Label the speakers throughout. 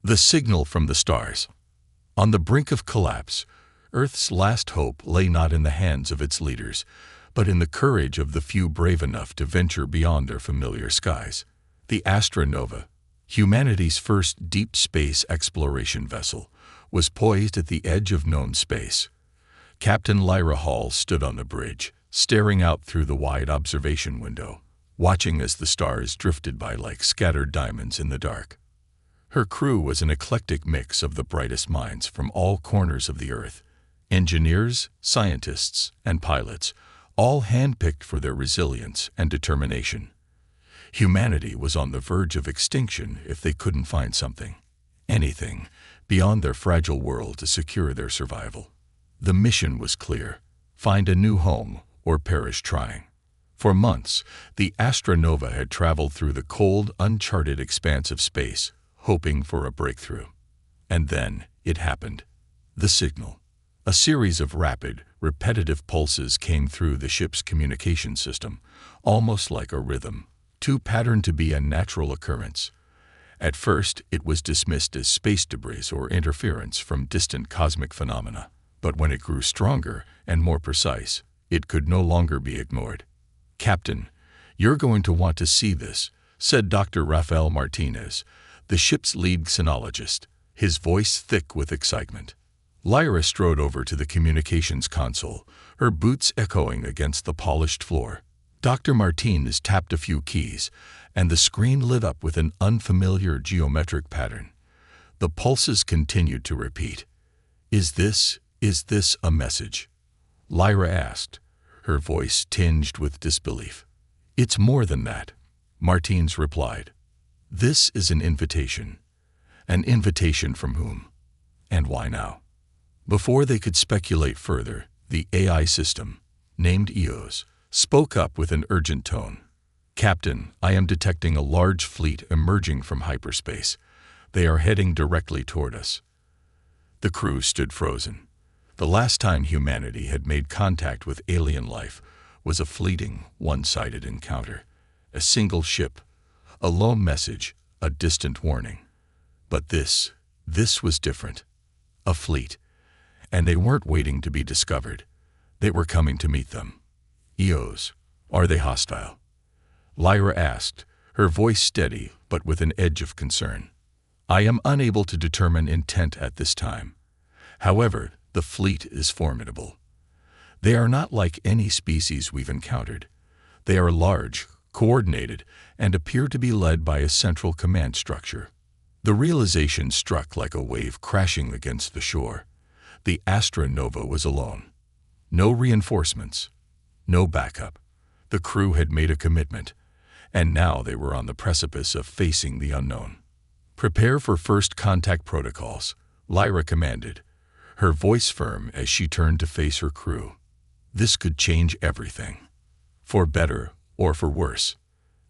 Speaker 1: The signal from the stars. On the brink of collapse, Earth's last hope lay not in the hands of its leaders, but in the courage of the few brave enough to venture beyond their familiar skies. The Astronova, humanity's first deep space exploration vessel, was poised at the edge of known space. Captain Lyra Hall stood on the bridge, staring out through the wide observation window, watching as the stars drifted by like scattered diamonds in the dark. Her crew was an eclectic mix of the brightest minds from all corners of the Earth, engineers, scientists, and pilots, all handpicked for their resilience and determination. Humanity was on the verge of extinction if they couldn't find something, anything, beyond their fragile world to secure their survival. The mission was clear: find a new home or perish trying. For months, the Astronova had traveled through the cold, uncharted expanse of space, hoping for a breakthrough. And then it happened. The signal. A series of rapid, repetitive pulses came through the ship's communication system, almost like a rhythm, too patterned to be a natural occurrence. At first, it was dismissed as space debris or interference from distant cosmic phenomena. But when it grew stronger and more precise, it could no longer be ignored. "Captain, you're going to want to see this," said Dr. Rafael Martinez, the ship's lead xenologist, his voice thick with excitement. Lyra strode over to the communications console, her boots echoing against the polished floor. Dr. Martinez tapped a few keys, and the screen lit up with an unfamiliar geometric pattern. The pulses continued to repeat. Is this a message?" Lyra asked, her voice tinged with disbelief. "It's more than that," Martinez replied. "This is an invitation." An invitation from whom? And why now? Before they could speculate further, the AI system, named EOS, spoke up with an urgent tone. "Captain, I am detecting a large fleet emerging from hyperspace. They are heading directly toward us." The crew stood frozen. The last time humanity had made contact with alien life was a fleeting, one-sided encounter. A single ship, a lone message, a distant warning. But this was different. A fleet. And they weren't waiting to be discovered. They were coming to meet them. "EOS, are they hostile?" Lyra asked, her voice steady but with an edge of concern. "I am unable to determine intent at this time. However, the fleet is formidable. They are not like any species we've encountered. They are large, coordinated, and appear to be led by a central command structure." The realization struck like a wave crashing against the shore. The Astronova was alone. No reinforcements, no backup. The crew had made a commitment, and now they were on the precipice of facing the unknown. "Prepare for first contact protocols," Lyra commanded, her voice firm as she turned to face her crew. This could change everything. For better or for worse.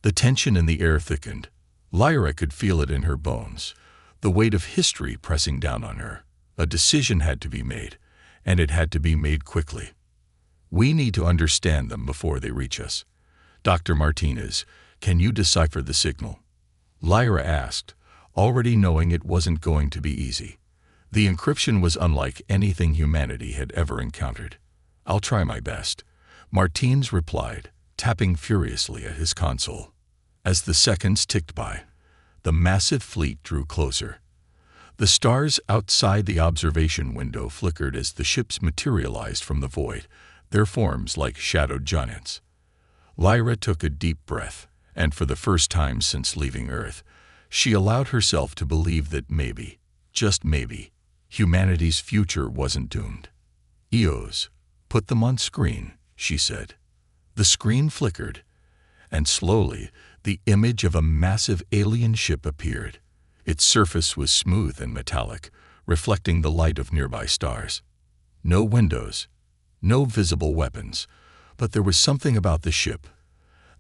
Speaker 1: The tension in the air thickened. Lyra could feel it in her bones, the weight of history pressing down on her. A decision had to be made, and it had to be made quickly. "We need to understand them before they reach us. Dr. Martinez, can you decipher the signal?" Lyra asked, already knowing it wasn't going to be easy. The encryption was unlike anything humanity had ever encountered. "I'll try my best," Martinez replied, tapping furiously at his console. As the seconds ticked by, the massive fleet drew closer. The stars outside the observation window flickered as the ships materialized from the void, their forms like shadowed giants. Lyra took a deep breath, and for the first time since leaving Earth, she allowed herself to believe that maybe, just maybe, humanity's future wasn't doomed. "EOS, put them on screen," she said. The screen flickered, and slowly the image of a massive alien ship appeared. Its surface was smooth and metallic, reflecting the light of nearby stars. No windows, no visible weapons, but there was something about the ship,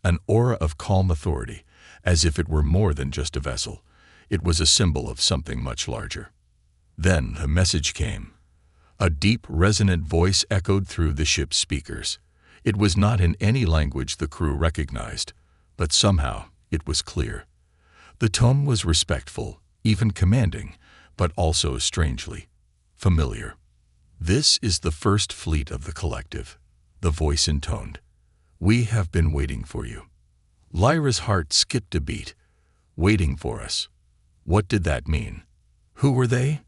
Speaker 1: an aura of calm authority, as if it were more than just a vessel. It was a symbol of something much larger. Then the message came. A deep, resonant voice echoed through the ship's speakers. It was not in any language the crew recognized, but somehow it was clear. The tone was respectful, even commanding, but also strangely familiar. "This is the first fleet of the collective," the voice intoned. "We have been waiting for you." Lyra's heart skipped a beat. Waiting for us. What did that mean? Who were they?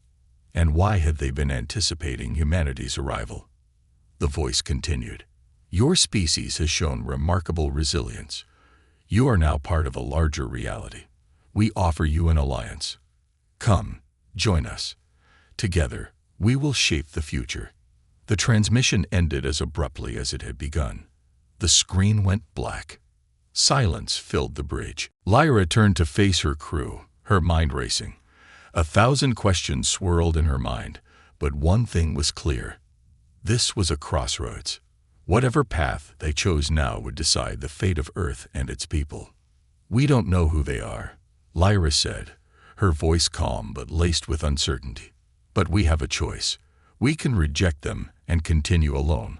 Speaker 1: And why had they been anticipating humanity's arrival? The voice continued. "Your species has shown remarkable resilience. You are now part of a larger reality. We offer you an alliance. Come, join us. Together, we will shape the future." The transmission ended as abruptly as it had begun. The screen went black. Silence filled the bridge. Lyra turned to face her crew, her mind racing. 1,000 questions swirled in her mind, but one thing was clear. This was a crossroads. Whatever path they chose now would decide the fate of Earth and its people. "We don't know who they are," Lyra said, her voice calm but laced with uncertainty. "But we have a choice. We can reject them and continue alone,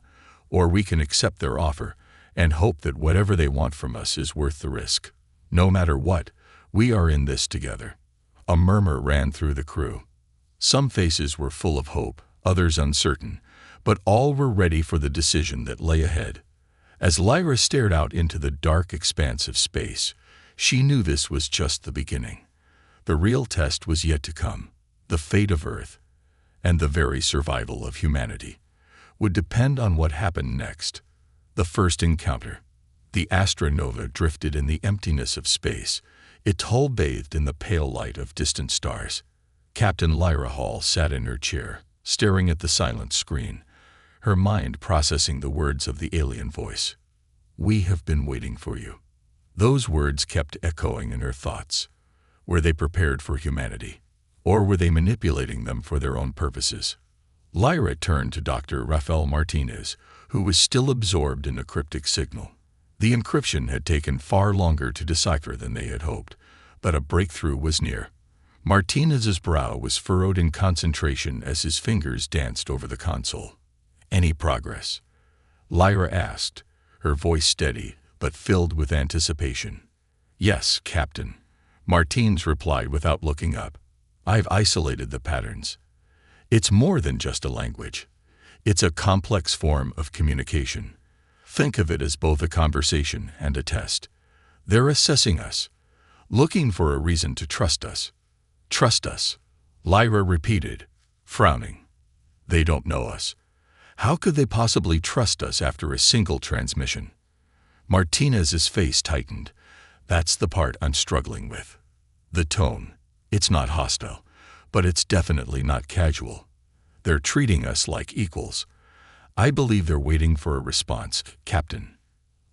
Speaker 1: or we can accept their offer and hope that whatever they want from us is worth the risk. No matter what, we are in this together." A murmur ran through the crew. Some faces were full of hope, others uncertain, but all were ready for the decision that lay ahead. As Lyra stared out into the dark expanse of space, she knew this was just the beginning. The real test was yet to come. The fate of Earth, and the very survival of humanity, would depend on what happened next. The first encounter. The astronova drifted in the emptiness of space, its hull bathed in the pale light of distant stars. Captain Lyra Hall sat in her chair, staring at the silent screen, her mind processing the words of the alien voice. "We have been waiting for you." Those words kept echoing in her thoughts. Were they prepared for humanity, or were they manipulating them for their own purposes? Lyra turned to Dr. Rafael Martinez, who was still absorbed in a cryptic signal. The encryption had taken far longer to decipher than they had hoped, but a breakthrough was near. Martinez's brow was furrowed in concentration as his fingers danced over the console. "Any progress?" Lyra asked, her voice steady but filled with anticipation. "Yes, Captain," Martins replied without looking up. "I've isolated the patterns. It's more than just a language. It's a complex form of communication. Think of it as both a conversation and a test. They're assessing us, looking for a reason to trust us." "Trust us," Lyra repeated, frowning. "They don't know us. How could they possibly trust us after a single transmission?" Martinez's face tightened. "That's the part I'm struggling with. The tone. It's not hostile, but it's definitely not casual. They're treating us like equals. I believe they're waiting for a response, Captain."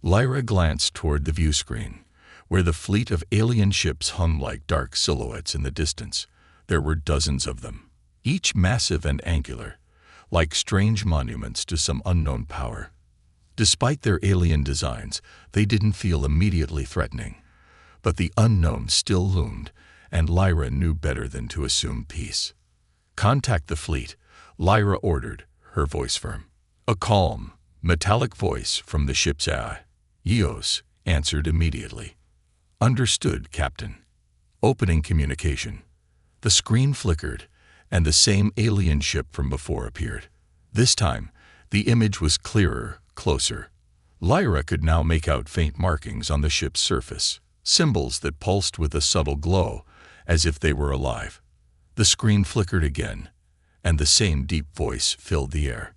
Speaker 1: Lyra glanced toward the view screen, where the fleet of alien ships hung like dark silhouettes in the distance. There were dozens of them, each massive and angular, like strange monuments to some unknown power. Despite their alien designs, they didn't feel immediately threatening. But the unknown still loomed, and Lyra knew better than to assume peace. "Contact the fleet," Lyra ordered, her voice firm. A calm, metallic voice from the ship's AI, EOS, answered immediately. "Understood, Captain." Opening communication. The screen flickered, and the same alien ship from before appeared. This time, the image was clearer, closer. Lyra could now make out faint markings on the ship's surface, symbols that pulsed with a subtle glow, as if they were alive. The screen flickered again, and the same deep voice filled the air.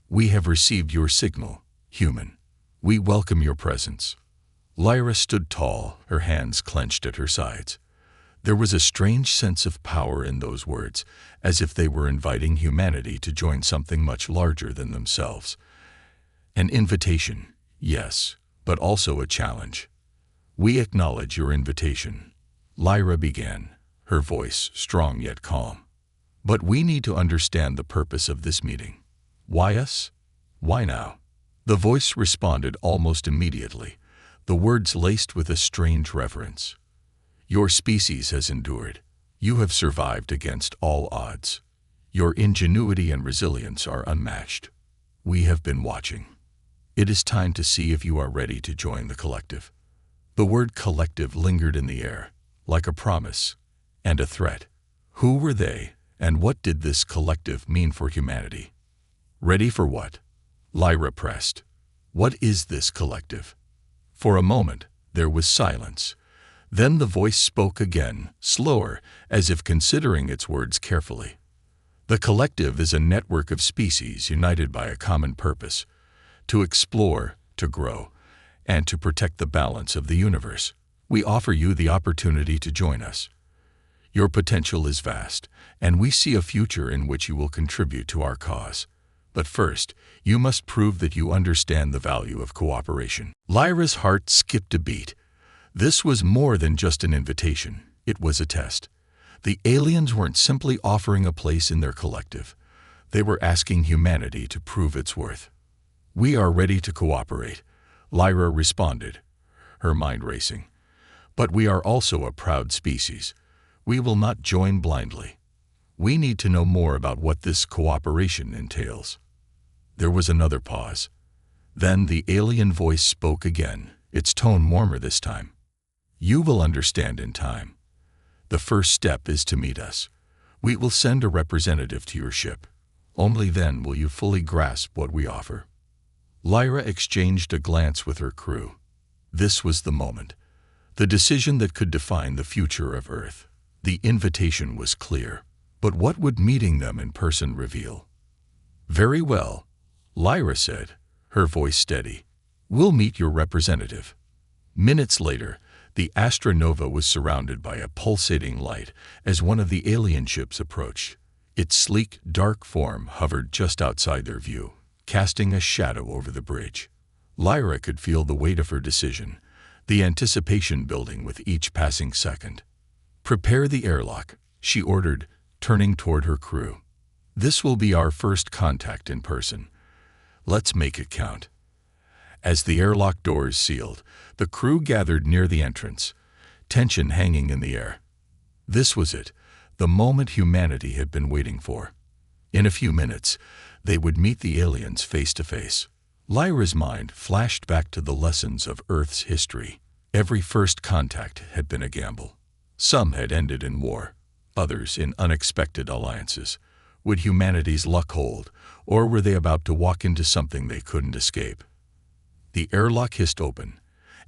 Speaker 1: "We have received your signal, human. We welcome your presence." Lyra stood tall, her hands clenched at her sides. There was a strange sense of power in those words, as if they were inviting humanity to join something much larger than themselves. An invitation, yes, but also a challenge. "We acknowledge your invitation," Lyra began, her voice strong yet calm. "But we need to understand the purpose of this meeting. Why us? Why now?" The voice responded almost immediately, the words laced with a strange reverence. "Your species has endured. You have survived against all odds. Your ingenuity and resilience are unmatched. We have been watching. It is time to see if you are ready to join the collective." The word collective lingered in the air, like a promise and a threat. Who were they, And what did this collective mean for humanity? Ready for what? Lyra pressed. What is this collective? For a moment, there was silence. Then the voice spoke again, slower, as if considering its words carefully. The collective is a network of species united by a common purpose: to explore, to grow, and to protect the balance of the universe. We offer you the opportunity to join us. Your potential is vast, and we see a future in which you will contribute to our cause. But first, you must prove that you understand the value of cooperation. Lyra's heart skipped a beat. This was more than just an invitation. It was a test. The aliens weren't simply offering a place in their collective. They were asking humanity to prove its worth. We are ready to cooperate, Lyra responded, her mind racing. But we are also a proud species. We will not join blindly. We need to know more about what this cooperation entails. There was another pause. Then the alien voice spoke again, its tone warmer this time. You will understand in time. The first step is to meet us. We will send a representative to your ship. Only then will you fully grasp what we offer. Lyra exchanged a glance with her crew. This was the moment. The decision that could define the future of Earth. The invitation was clear. But what would meeting them in person reveal? Very well, Lyra said, her voice steady. We'll meet your representative. Minutes later, the Astronova was surrounded by a pulsating light as one of the alien ships approached. Its sleek, dark form hovered just outside their view, casting a shadow over the bridge. Lyra could feel the weight of her decision, the anticipation building with each passing second. Prepare the airlock, she ordered, turning toward her crew. This will be our first contact in person. Let's make it count. As the airlock doors sealed, the crew gathered near the entrance, tension hanging in the air. This was it, the moment humanity had been waiting for. In a few minutes, they would meet the aliens face to face. Lyra's mind flashed back to the lessons of Earth's history. Every first contact had been a gamble. Some had ended in war, others in unexpected alliances. Would humanity's luck hold, or were they about to walk into something they couldn't escape? The airlock hissed open,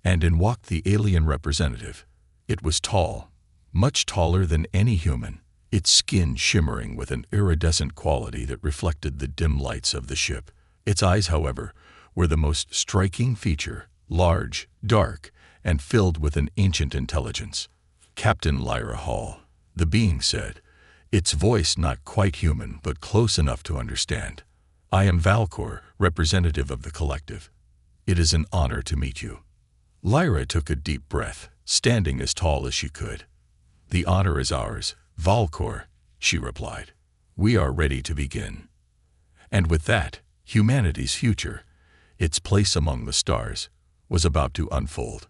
Speaker 1: and in walked the alien representative. It was tall, much taller than any human, its skin shimmering with an iridescent quality that reflected the dim lights of the ship. Its eyes, however, were the most striking feature, large, dark, and filled with an ancient intelligence. Captain Lyra Hall, the being said, its voice not quite human but close enough to understand. I am Valcor, representative of the collective. It is an honor to meet you. Lyra took a deep breath, standing as tall as she could. The honor is ours, Valcor, she replied. We are ready to begin. And with that, humanity's future, its place among the stars, was about to unfold.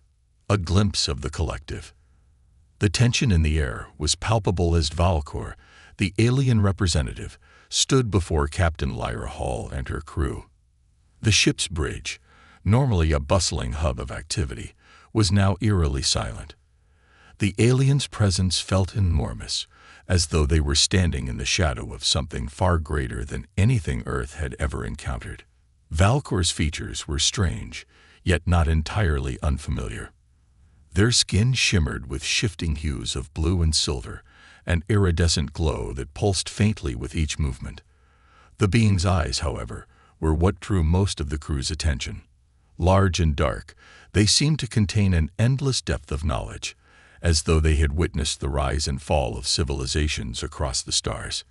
Speaker 1: A glimpse of the collective. The tension in the air was palpable as Valcor, the alien representative, stood before Captain Lyra Hall and her crew. The ship's bridge, normally a bustling hub of activity, was now eerily silent. The aliens' presence felt enormous, as though they were standing in the shadow of something far greater than anything Earth had ever encountered. Valcor's features were strange, yet not entirely unfamiliar. Their skin shimmered with shifting hues of blue and silver, an iridescent glow that pulsed faintly with each movement. The being's eyes, however, were what drew most of the crew's attention. Large and dark, they seemed to contain an endless depth of knowledge, as though they had witnessed the rise and fall of civilizations across the stars.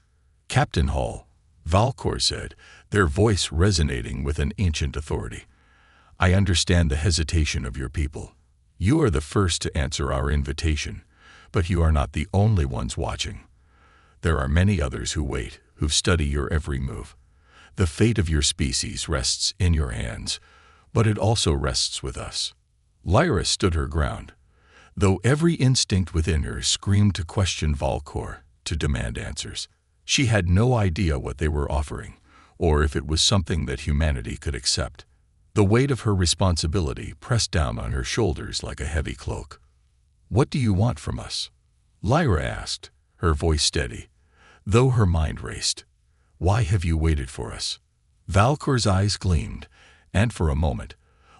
Speaker 1: Captain Hall, Valcor said, their voice resonating with an ancient authority. I understand the hesitation of your people. You are the first to answer our invitation, but you are not the only ones watching. There are many others who wait, who study your every move. The fate of your species rests in your hands, but it also rests with us. Lyra stood her ground, though every instinct within her screamed to question Valcor, to demand answers. She had no idea what they were offering, or if it was something that humanity could accept. The weight of her responsibility pressed down on her shoulders like a heavy cloak. What do you want from us? Lyra asked, her voice steady. though her mind raced. "Why have you waited for us?" Valkor's eyes gleamed, and for a moment,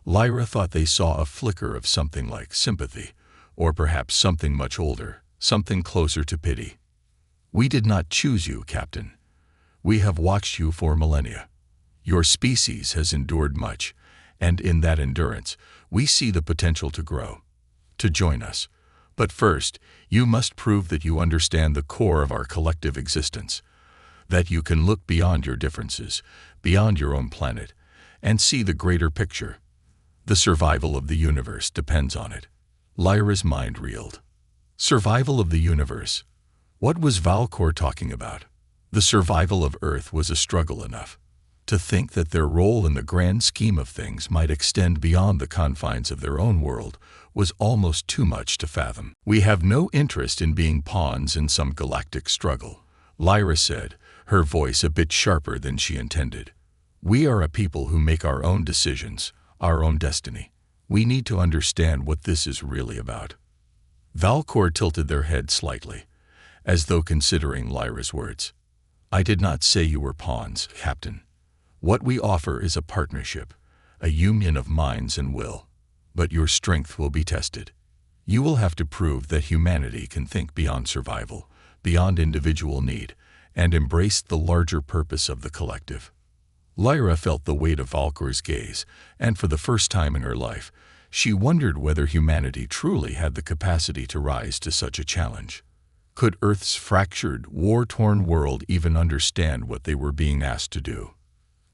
Speaker 1: Lyra thought they saw a flicker of something like sympathy, or perhaps something much older, something closer to pity. "We did not choose you, Captain. We have watched you for millennia. Your species has endured much, and in that endurance, we see the potential to grow, to join us. But first, you must prove that you understand the core of our collective existence, that you can look beyond your differences, beyond your own planet, and see the greater picture. The survival of the universe depends on it." Lyra's mind reeled. Survival of the universe? What was Valkor talking about? The survival of Earth was a struggle enough. To think that their role in the grand scheme of things might extend beyond the confines of their own world was almost too much to fathom. "We have no interest in being pawns in some galactic struggle," Lyra said, her voice a bit sharper than she intended. "We are a people who make our own decisions, our own destiny. We need to understand what this is really about." Valkor tilted their head slightly, as though considering Lyra's words. "I did not say you were pawns, Captain. What we offer is a partnership, a union of minds and will. But your strength will be tested. You will have to prove that humanity can think beyond survival, beyond individual need, and embrace the larger purpose of the collective." Lyra felt the weight of Valkor's gaze, and for the first time in her life, she wondered whether humanity truly had the capacity to rise to such a challenge. Could Earth's fractured, war-torn world even understand what they were being asked to do?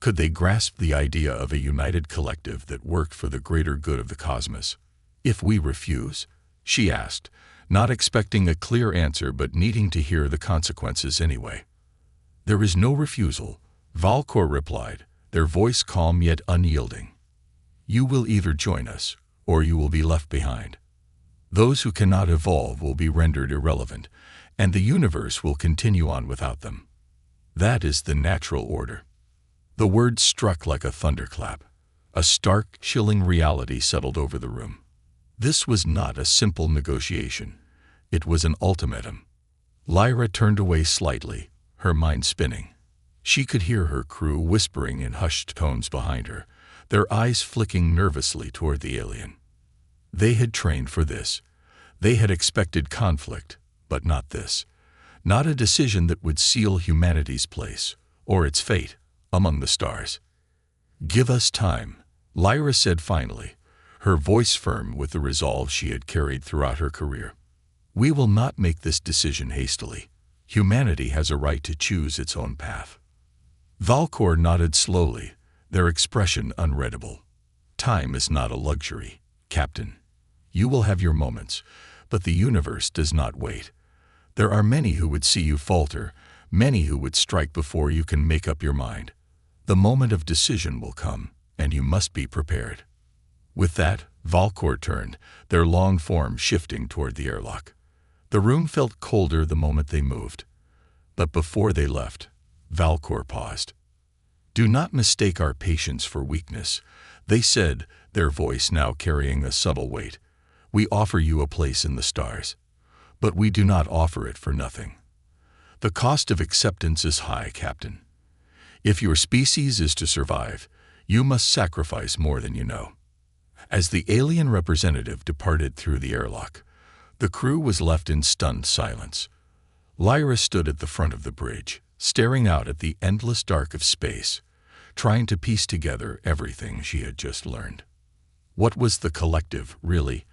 Speaker 1: Could they grasp the idea of a united collective that worked for the greater good of the cosmos? "If we refuse?" she asked, not expecting a clear answer but needing to hear the consequences anyway. "There is no refusal," Valkor replied, their voice calm yet unyielding. "You will either join us, or you will be left behind. Those who cannot evolve will be rendered irrelevant, and the universe will continue on without them. That is the natural order." The words struck like a thunderclap. A stark, chilling reality settled over the room. This was not a simple negotiation. It was an ultimatum. Lyra turned away slightly, her mind spinning. She could hear her crew whispering in hushed tones behind her, their eyes flicking nervously toward the alien. They had trained for this. They had expected conflict, but not this. Not a decision that would seal humanity's place, or its fate, among the stars. "Give us time," Lyra said finally, her voice firm with the resolve she had carried throughout her career. "We will not make this decision hastily. Humanity has a right to choose its own path." Valkor nodded slowly, their expression unreadable. "Time is not a luxury, Captain. You will have your moments, but the universe does not wait. There are many who would see you falter, many who would strike before you can make up your mind. The moment of decision will come, and you must be prepared." With that, Valkor turned, their long form shifting toward the airlock. The room felt colder the moment they moved. But before they left, Valkor paused. "Do not mistake our patience for weakness," they said, their voice now carrying a subtle weight. "We offer you a place in the stars, but we do not offer it for nothing. The cost of acceptance is high, Captain. If your species is to survive, you must sacrifice more than you know." As the alien representative departed through the airlock, the crew was left in stunned silence. Lyra stood at the front of the bridge, staring out at the endless dark of space, trying to piece together everything she had just learned. What was the collective, really,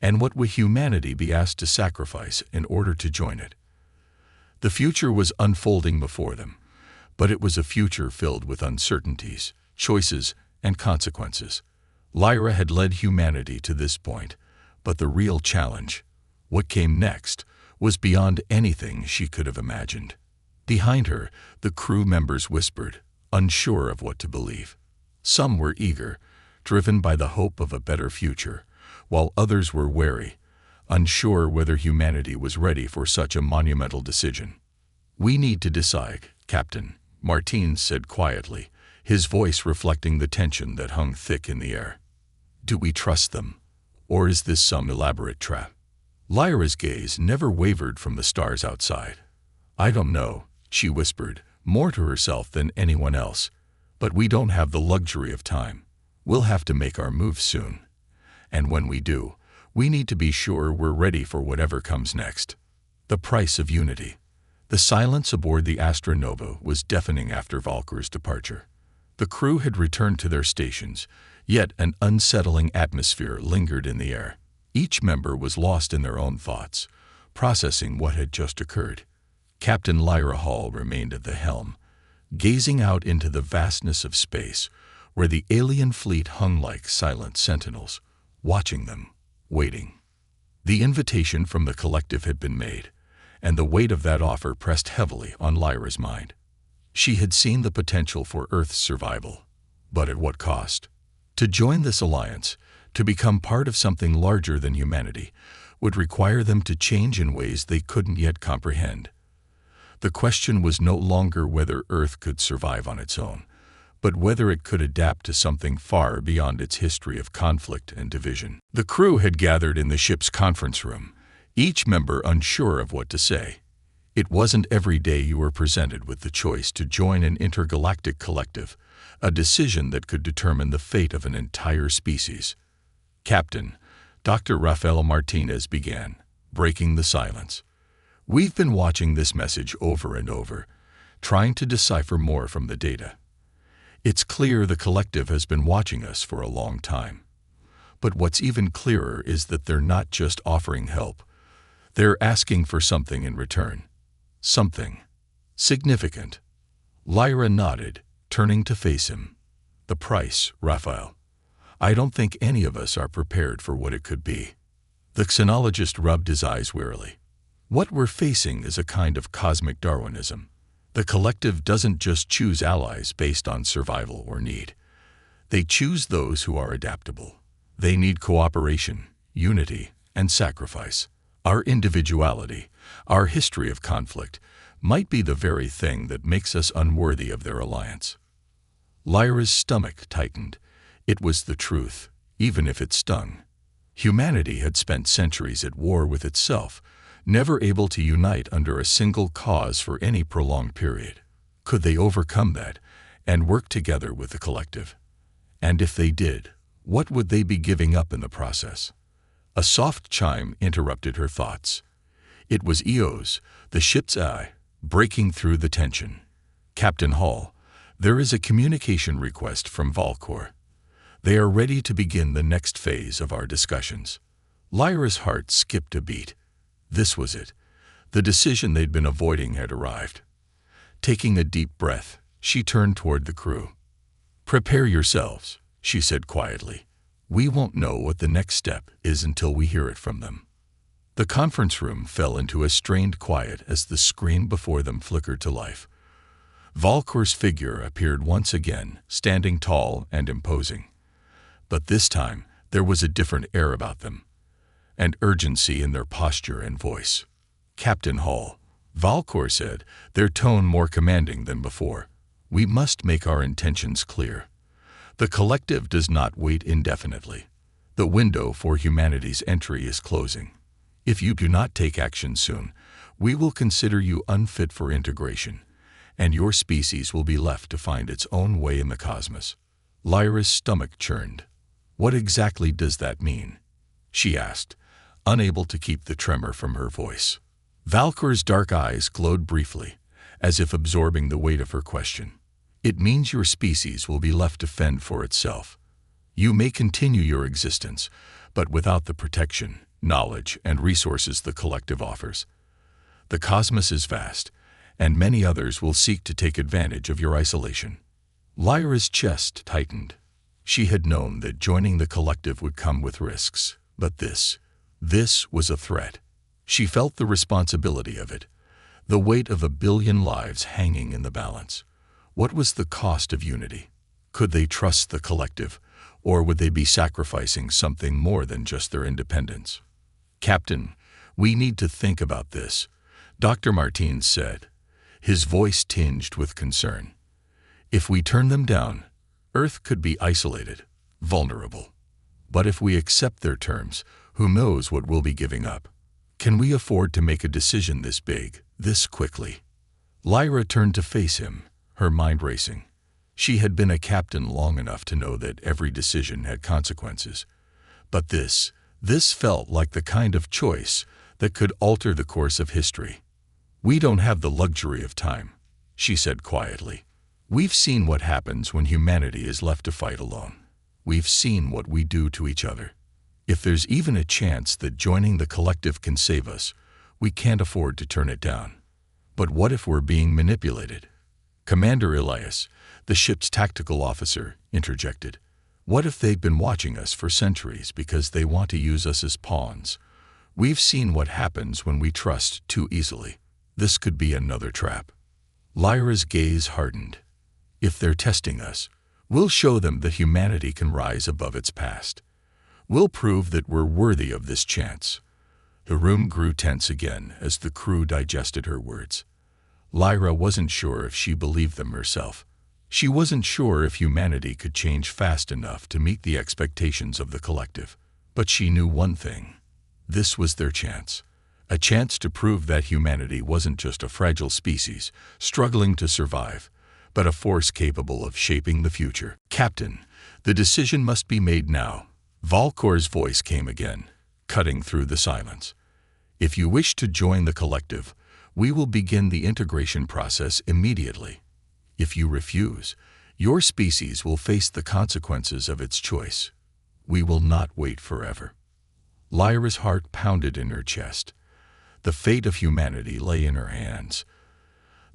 Speaker 1: and what would humanity be asked to sacrifice in order to join it? The future was unfolding before them, but it was a future filled with uncertainties, choices, and consequences. Lyra had led humanity to this point, but the real challenge, what came next, was beyond anything she could have imagined. Behind her, the crew members whispered, unsure of what to believe. Some were eager, driven by the hope of a better future, while others were wary, unsure whether humanity was ready for such a monumental decision. "We need to decide, Captain," Martine said quietly, his voice reflecting the tension that hung thick in the air. "Do we trust them, or is this some elaborate trap?" Lyra's gaze never wavered from the stars outside. "I don't know," she whispered, more to herself than anyone else. "But we don't have the luxury of time. We'll have to make our move soon. And when we do, we need to be sure we're ready for whatever comes next." The price of unity. The silence aboard the Astronova was deafening after Valkor's departure. The crew had returned to their stations, yet an unsettling atmosphere lingered in the air. Each member was lost in their own thoughts, processing what had just occurred. Captain Lyra Hall remained at the helm, gazing out into the vastness of space, where the alien fleet hung like silent sentinels, watching them, waiting. The invitation from the collective had been made, and the weight of that offer pressed heavily on Lyra's mind. She had seen the potential for Earth's survival, but at what cost? To join this alliance, to become part of something larger than humanity, would require them to change in ways they couldn't yet comprehend. The question was no longer whether Earth could survive on its own, but whether it could adapt to something far beyond its history of conflict and division. The crew had gathered in the ship's conference room, each member unsure of what to say. It wasn't every day you were presented with the choice to join an intergalactic collective, a decision that could determine the fate of an entire species. "Captain," Dr. Rafael Martinez began, breaking the silence. "We've been watching this message over and over, trying to decipher more from the data. It's clear the collective has been watching us for a long time. But what's even clearer is that they're not just offering help. They're asking for something in return. Something significant." Lyra nodded, turning to face him. "The price, Raphael. I don't think any of us are prepared for what it could be." The xenologist rubbed his eyes wearily. "What we're facing is a kind of cosmic Darwinism. The collective doesn't just choose allies based on survival or need. They choose those who are adaptable. They need cooperation, unity, and sacrifice. Our individuality, our history of conflict, might be the very thing that makes us unworthy of their alliance." Lyra's stomach tightened. It was the truth, even if it stung. Humanity had spent centuries at war with itself, never able to unite under a single cause for any prolonged period. Could they overcome that and work together with the collective? And if they did, what would they be giving up in the process? A soft chime interrupted her thoughts. It was Eos, the ship's eye, breaking through the tension. "Captain Hall, there is a communication request from Valkor. They are ready to begin the next phase of our discussions." Lyra's heart skipped a beat. This was it. The decision they'd been avoiding had arrived. Taking a deep breath, she turned toward the crew. "Prepare yourselves," she said quietly. "We won't know what the next step is until we hear it from them." The conference room fell into a strained quiet as the screen before them flickered to life. Valkor's figure appeared once again, standing tall and imposing. But this time, there was a different air about them, and urgency in their posture and voice. "Captain Hall," Valkor said, their tone more commanding than before, "we must make our intentions clear. The collective does not wait indefinitely. The window for humanity's entry is closing. If you do not take action soon, we will consider you unfit for integration, and your species will be left to find its own way in the cosmos." Lyra's stomach churned. "What exactly does that mean?" she asked, unable to keep the tremor from her voice. Valkor's dark eyes glowed briefly, as if absorbing the weight of her question. "It means your species will be left to fend for itself. You may continue your existence, but without the protection, knowledge, and resources the collective offers. The cosmos is vast, and many others will seek to take advantage of your isolation." Lyra's chest tightened. She had known that joining the collective would come with risks, but this was a threat. She felt the responsibility of it, the weight of 1 billion lives hanging in the balance. What was the cost of unity? Could they trust the collective, or would they be sacrificing something more than just their independence? "Captain, we need to think about this," Dr. Martins said, his voice tinged with concern. "If we turn them down, Earth could be isolated, vulnerable. But if we accept their terms, who knows what we'll be giving up? Can we afford to make a decision this big, this quickly?" Lyra turned to face him, her mind racing. She had been a captain long enough to know that every decision had consequences. But this felt like the kind of choice that could alter the course of history. "We don't have the luxury of time," she said quietly. "We've seen what happens when humanity is left to fight alone. We've seen what we do to each other. If there's even a chance that joining the collective can save us, we can't afford to turn it down." "But what if we're being manipulated?" Commander Elias, the ship's tactical officer, interjected. "What if they've been watching us for centuries because they want to use us as pawns? We've seen what happens when we trust too easily. This could be another trap." Lyra's gaze hardened. "If they're testing us, we'll show them that humanity can rise above its past. We'll prove that we're worthy of this chance." The room grew tense again as the crew digested her words. Lyra wasn't sure if she believed them herself. She wasn't sure if humanity could change fast enough to meet the expectations of the collective. But she knew one thing. This was their chance. A chance to prove that humanity wasn't just a fragile species, struggling to survive, but a force capable of shaping the future. "Captain, the decision must be made now." Valkor's voice came again, cutting through the silence. "If you wish to join the collective, we will begin the integration process immediately. If you refuse, your species will face the consequences of its choice. We will not wait forever." Lyra's heart pounded in her chest. The fate of humanity lay in her hands.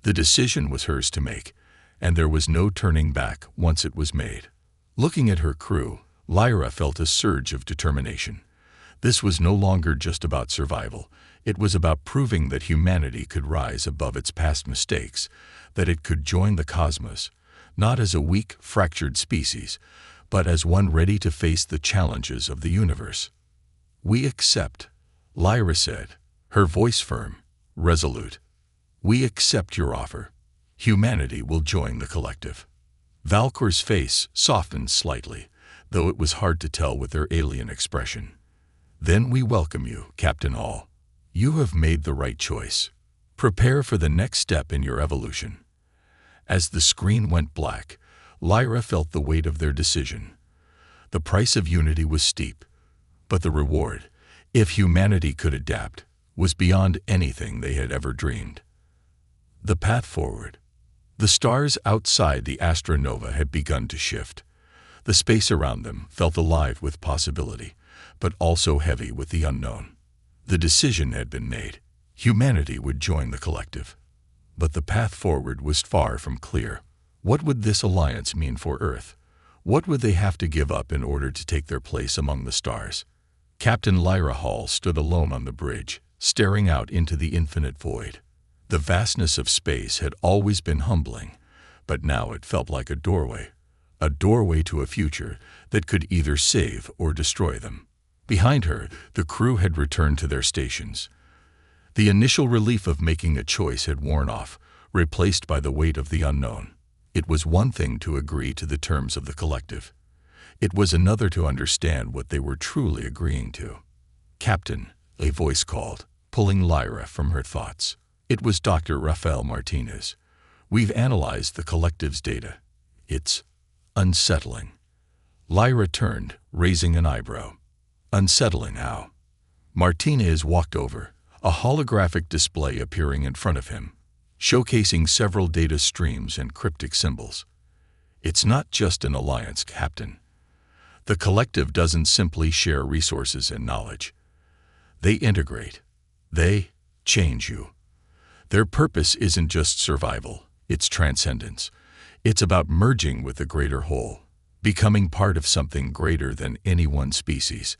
Speaker 1: The decision was hers to make, and there was no turning back once it was made. Looking at her crew, Lyra felt a surge of determination. This was no longer just about survival. It was about proving that humanity could rise above its past mistakes, that it could join the cosmos, not as a weak, fractured species, but as one ready to face the challenges of the universe. "We accept," Lyra said, her voice firm, resolute. "We accept your offer. Humanity will join the collective." Valkor's face softened slightly, though it was hard to tell with their alien expression. "Then we welcome you, Captain Hall. You have made the right choice. Prepare for the next step in your evolution." As the screen went black, Lyra felt the weight of their decision. The price of unity was steep, but the reward, if humanity could adapt, was beyond anything they had ever dreamed. The path forward. The stars outside the astronova had begun to shift. The space around them felt alive with possibility, but also heavy with the unknown. The decision had been made. Humanity would join the collective. But the path forward was far from clear. What would this alliance mean for Earth? What would they have to give up in order to take their place among the stars? Captain Lyra Hall stood alone on the bridge, staring out into the infinite void. The vastness of space had always been humbling, but now it felt like a doorway to a future that could either save or destroy them. Behind her, the crew had returned to their stations. The initial relief of making a choice had worn off, replaced by the weight of the unknown. It was one thing to agree to the terms of the collective. It was another to understand what they were truly agreeing to. "Captain," a voice called, pulling Lyra from her thoughts. It was Dr. Rafael Martinez. "We've analyzed the collective's data. It's unsettling." Lyra turned, raising an eyebrow. "Unsettling how?" Martinez walked over, a holographic display appearing in front of him, showcasing several data streams and cryptic symbols. "It's not just an alliance, Captain. The collective doesn't simply share resources and knowledge. They integrate. They change you. Their purpose isn't just survival, it's transcendence. It's about merging with the greater whole, becoming part of something greater than any one species."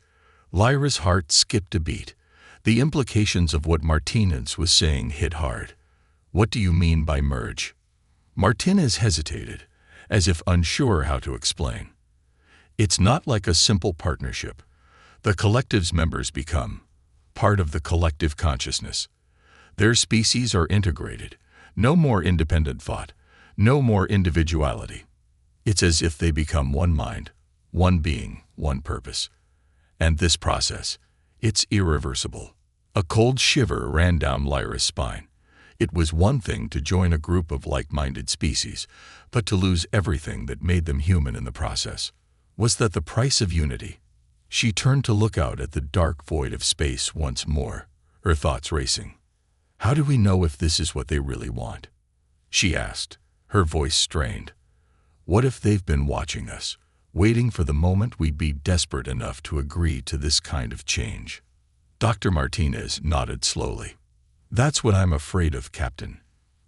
Speaker 1: Lyra's heart skipped a beat. The implications of what Martinez was saying hit hard. "What do you mean by merge?" Martinez hesitated, as if unsure how to explain. "It's not like a simple partnership. The collective's members become part of the collective consciousness. Their species are integrated. No more independent thought, no more individuality. It's as if they become one mind, one being, one purpose. And this process, it's irreversible." A cold shiver ran down Lyra's spine. It was one thing to join a group of like-minded species, but to lose everything that made them human in the process. Was that the price of unity? She turned to look out at the dark void of space once more, her thoughts racing. How do we know if this is what they really want? She asked, her voice strained. What if they've been watching us, waiting for the moment we'd be desperate enough to agree to this kind of change? Dr. Martinez nodded slowly. That's what I'm afraid of, Captain.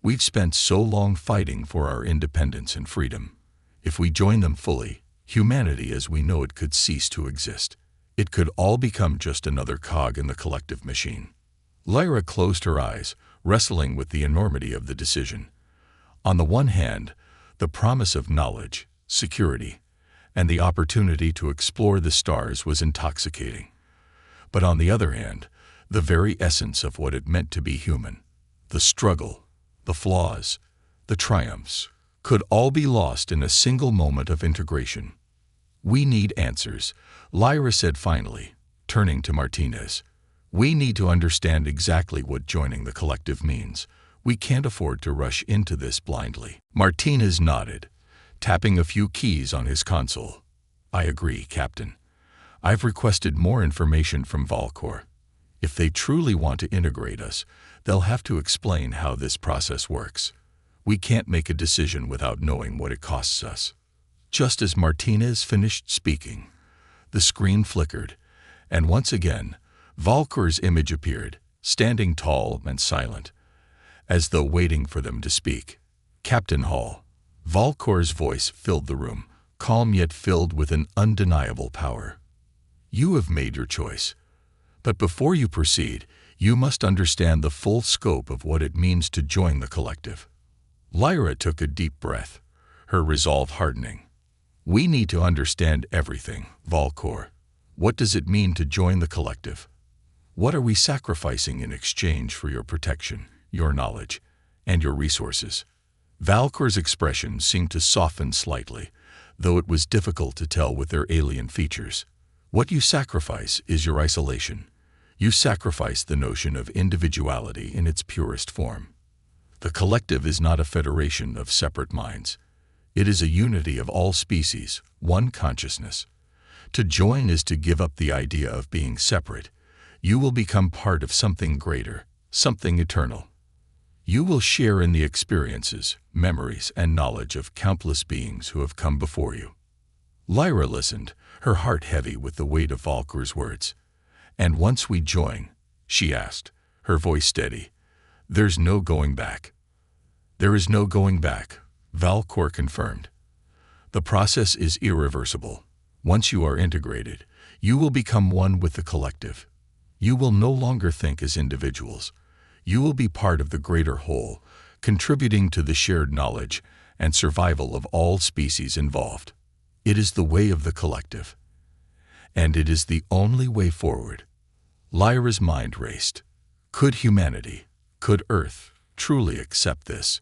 Speaker 1: We've spent so long fighting for our independence and freedom. If we join them fully, humanity as we know it could cease to exist. It could all become just another cog in the collective machine. Lyra closed her eyes, wrestling with the enormity of the decision. On the one hand, the promise of knowledge, security, and the opportunity to explore the stars was intoxicating. But on the other hand, the very essence of what it meant to be human, the struggle, the flaws, the triumphs, could all be lost in a single moment of integration. We need answers, Lyra said finally, turning to Martinez. We need to understand exactly what joining the collective means. We can't afford to rush into this blindly. Martinez nodded, tapping a few keys on his console. I agree, Captain. I've requested more information from Valcor. If they truly want to integrate us, they'll have to explain how this process works. We can't make a decision without knowing what it costs us. Just as Martinez finished speaking, the screen flickered, and once again, Valcor's image appeared, standing tall and silent, as though waiting for them to speak. Captain Hall. Valcor's voice filled the room, calm yet filled with an undeniable power. You have made your choice. But before you proceed, you must understand the full scope of what it means to join the collective. Lyra took a deep breath, her resolve hardening. We need to understand everything, Valcor. What does it mean to join the collective? What are we sacrificing in exchange for your protection, your knowledge, and your resources? Valcor's expression seemed to soften slightly, though it was difficult to tell with their alien features. What you sacrifice is your isolation. You sacrifice the notion of individuality in its purest form. The collective is not a federation of separate minds. It is a unity of all species, one consciousness. To join is to give up the idea of being separate. You will become part of something greater, something eternal. You will share in the experiences, memories, and knowledge of countless beings who have come before you. Lyra listened, her heart heavy with the weight of Valcor's words. And once we join, she asked, her voice steady, there's no going back. There is no going back, Valcor confirmed. The process is irreversible. Once you are integrated, you will become one with the collective. You will no longer think as individuals. You will be part of the greater whole, contributing to the shared knowledge and survival of all species involved. It is the way of the collective. And it is the only way forward. Lyra's mind raced. Could humanity, could Earth, truly accept this?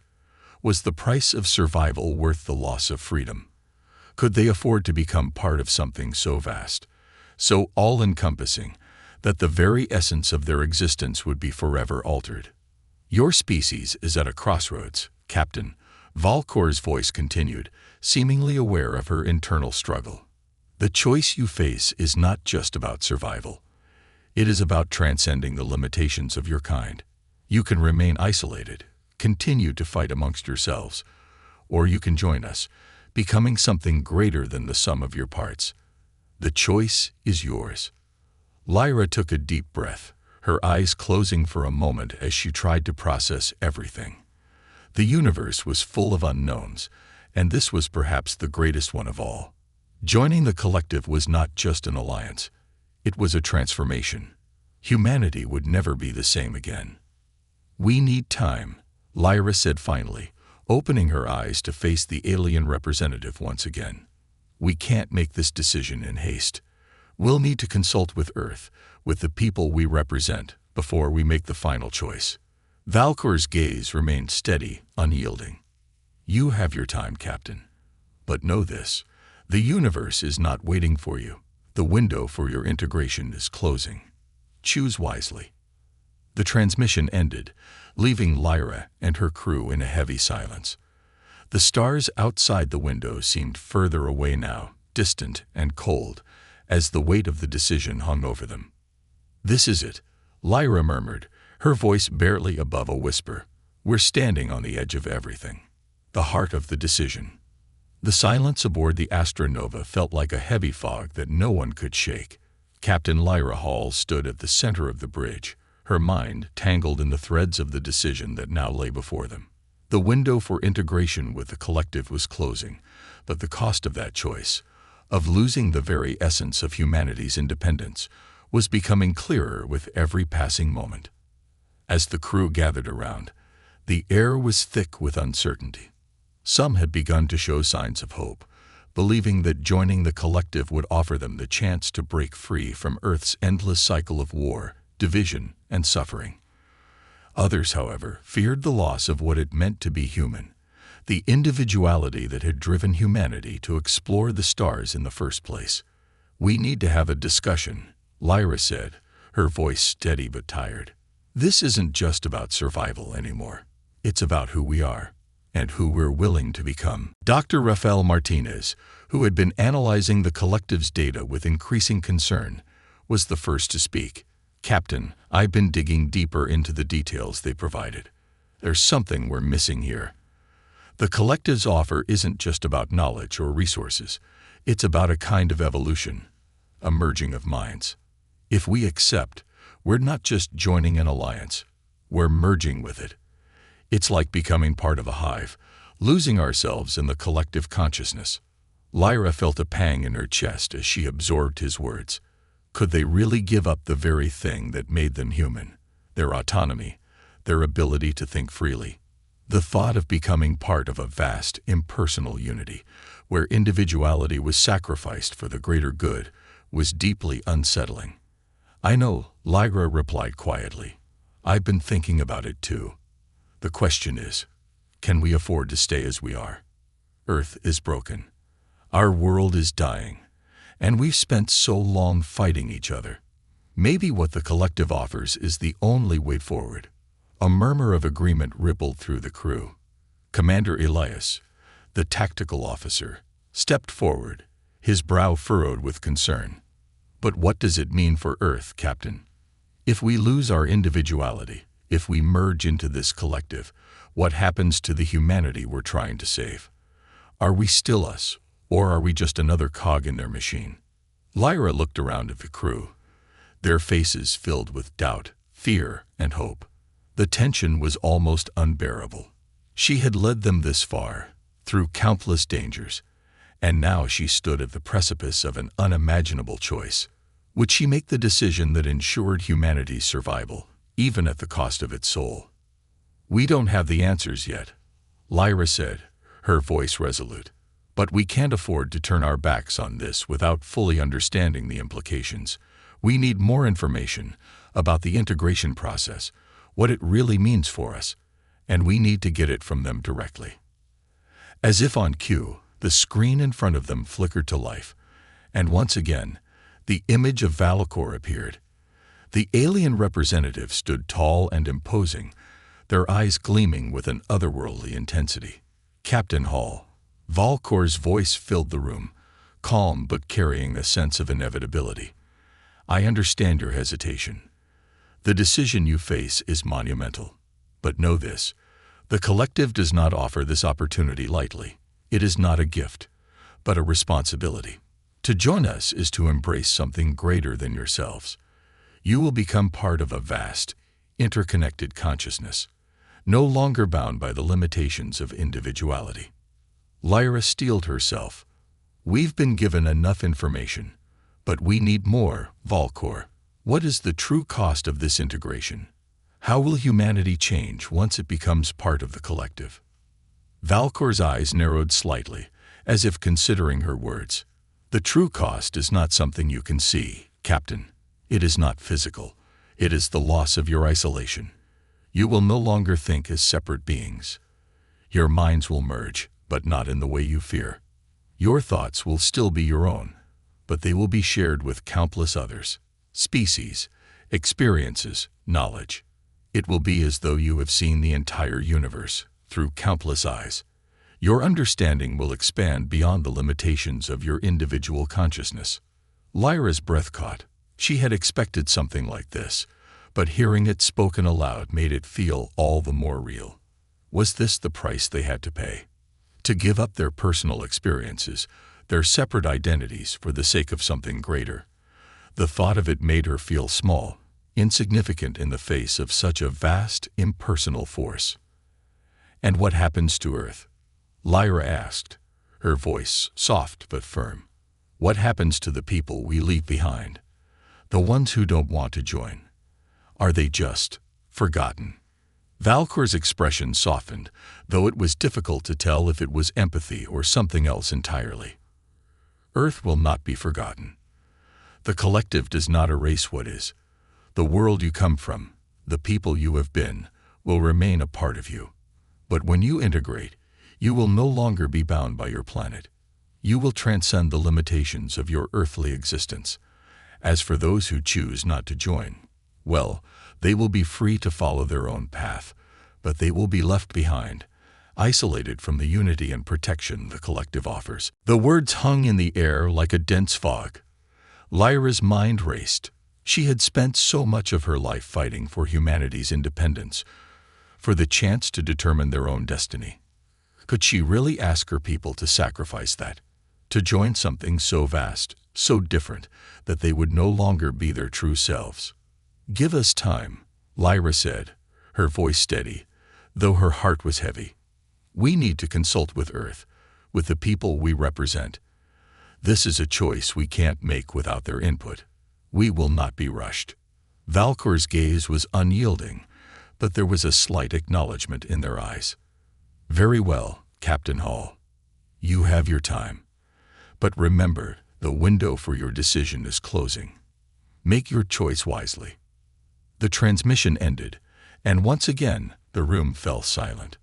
Speaker 1: Was the price of survival worth the loss of freedom? Could they afford to become part of something so vast, so all-encompassing, that the very essence of their existence would be forever altered? Your species is at a crossroads, Captain, Valcor's voice continued, seemingly aware of her internal struggle. The choice you face is not just about survival. It is about transcending the limitations of your kind. You can remain isolated, continue to fight amongst yourselves, or you can join us, becoming something greater than the sum of your parts. The choice is yours. Lyra took a deep breath, her eyes closing for a moment as she tried to process everything. The universe was full of unknowns, and this was perhaps the greatest one of all. Joining the collective was not just an alliance. It was a transformation. Humanity would never be the same again. We need time, Lyra said finally, opening her eyes to face the alien representative once again. We can't make this decision in haste. We'll need to consult with Earth, with the people we represent, before we make the final choice. Valcor's gaze remained steady, unyielding. You have your time, Captain. But know this, the universe is not waiting for you. The window for your integration is closing. Choose wisely. The transmission ended, leaving Lyra and her crew in a heavy silence. The stars outside the window seemed further away now, distant and cold, as the weight of the decision hung over them. "This is it," Lyra murmured, her voice barely above a whisper. "We're standing on the edge of everything. The heart of the decision." The silence aboard the Astronova felt like a heavy fog that no one could shake. Captain Lyra Hall stood at the center of the bridge, her mind tangled in the threads of the decision that now lay before them. The window for integration with the collective was closing, but the cost of that choice, of losing the very essence of humanity's independence, was becoming clearer with every passing moment. As the crew gathered around, the air was thick with uncertainty. Some had begun to show signs of hope, believing that joining the collective would offer them the chance to break free from Earth's endless cycle of war, division, and suffering. Others, however, feared the loss of what it meant to be human, the individuality that had driven humanity to explore the stars in the first place. "We need to have a discussion," Lyra said, her voice steady but tired. "This isn't just about survival anymore. It's about who we are, and who we're willing to become." Dr. Rafael Martinez, who had been analyzing the collective's data with increasing concern, was the first to speak. "Captain, I've been digging deeper into the details they provided. There's something we're missing here. The collective's offer isn't just about knowledge or resources. It's about a kind of evolution, a merging of minds. If we accept, we're not just joining an alliance, we're merging with it. It's like becoming part of a hive, losing ourselves in the collective consciousness." Lyra felt a pang in her chest as she absorbed his words. Could they really give up the very thing that made them human, their autonomy, their ability to think freely? The thought of becoming part of a vast, impersonal unity, where individuality was sacrificed for the greater good, was deeply unsettling. "I know," Lyra replied quietly. "I've been thinking about it too. The question is, can we afford to stay as we are? Earth is broken. Our world is dying. And we've spent so long fighting each other. Maybe what the collective offers is the only way forward." A murmur of agreement rippled through the crew. Commander Elias, the tactical officer, stepped forward, his brow furrowed with concern. "But what does it mean for Earth, Captain? If we lose our individuality, if we merge into this collective, what happens to the humanity we're trying to save? Are we still us, or are we just another cog in their machine?" Lyra looked around at the crew, their faces filled with doubt, fear, and hope. The tension was almost unbearable. She had led them this far, through countless dangers, and now she stood at the precipice of an unimaginable choice. Would she make the decision that ensured humanity's survival, even at the cost of its soul? "We don't have the answers yet," Lyra said, her voice resolute. "But we can't afford to turn our backs on this without fully understanding the implications. We need more information about the integration process, what it really means for us, and we need to get it from them directly." As if on cue, the screen in front of them flickered to life, and once again, the image of Valakor appeared. The alien representative stood tall and imposing, their eyes gleaming with an otherworldly intensity. "Captain Hall." Valkor's voice filled the room, calm but carrying a sense of inevitability. "I understand your hesitation. The decision you face is monumental. But know this, the collective does not offer this opportunity lightly. It is not a gift, but a responsibility. To join us is to embrace something greater than yourselves. You will become part of a vast, interconnected consciousness, no longer bound by the limitations of individuality." Lyra steeled herself. "We've been given enough information, but we need more, Valkor. What is the true cost of this integration? How will humanity change once it becomes part of the collective?" Valkor's eyes narrowed slightly, as if considering her words. "The true cost is not something you can see, Captain. It is not physical. It is the loss of your isolation. You will no longer think as separate beings. Your minds will merge, but not in the way you fear. Your thoughts will still be your own, but they will be shared with countless others, species, experiences, knowledge. It will be as though you have seen the entire universe through countless eyes. Your understanding will expand beyond the limitations of your individual consciousness. Lyra's breath caught. She had expected something like this, but hearing it spoken aloud made it feel all the more real. Was this the price they had to pay? To give up their personal experiences, their separate identities for the sake of something greater? The thought of it made her feel small, insignificant in the face of such a vast, impersonal force. "And what happens to Earth?" Lyra asked, her voice soft but firm. "What happens to the people we leave behind? The ones who don't want to join? Are they just forgotten?" Valkor's expression softened, though it was difficult to tell if it was empathy or something else entirely. "Earth will not be forgotten. The collective does not erase what is. The world you come from, the people you have been, will remain a part of you. But when you integrate, you will no longer be bound by your planet. You will transcend the limitations of your earthly existence. As for those who choose not to join, well, they will be free to follow their own path, but they will be left behind, isolated from the unity and protection the collective offers." The words hung in the air like a dense fog. Lyra's mind raced. She had spent so much of her life fighting for humanity's independence, for the chance to determine their own destiny. Could she really ask her people to sacrifice that, to join something so vast, so different, that they would no longer be their true selves? "Give us time," Lyra said, her voice steady, though her heart was heavy. "We need to consult with Earth, with the people we represent. This is a choice we can't make without their input. We will not be rushed." Valkor's gaze was unyielding, but there was a slight acknowledgement in their eyes. "Very well, Captain Hall. You have your time. But remember, the window for your decision is closing. Make your choice wisely." The transmission ended, and once again the room fell silent.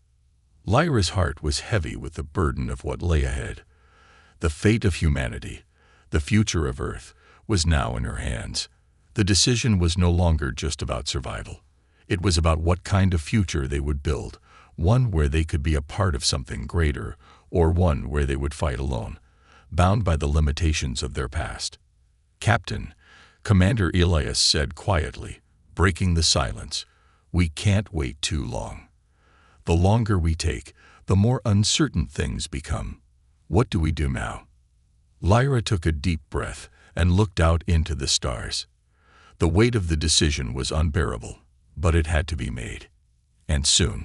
Speaker 1: Lyra's heart was heavy with the burden of what lay ahead. The fate of humanity, the future of Earth, was now in her hands. The decision was no longer just about survival. It was about what kind of future they would build, one where they could be a part of something greater, or one where they would fight alone, bound by the limitations of their past. "Captain," Commander Elias said quietly, breaking the silence, "we can't wait too long. The longer we take, the more uncertain things become. What do we do now?" Lyra took a deep breath and looked out into the stars. The weight of the decision was unbearable, but it had to be made. And soon.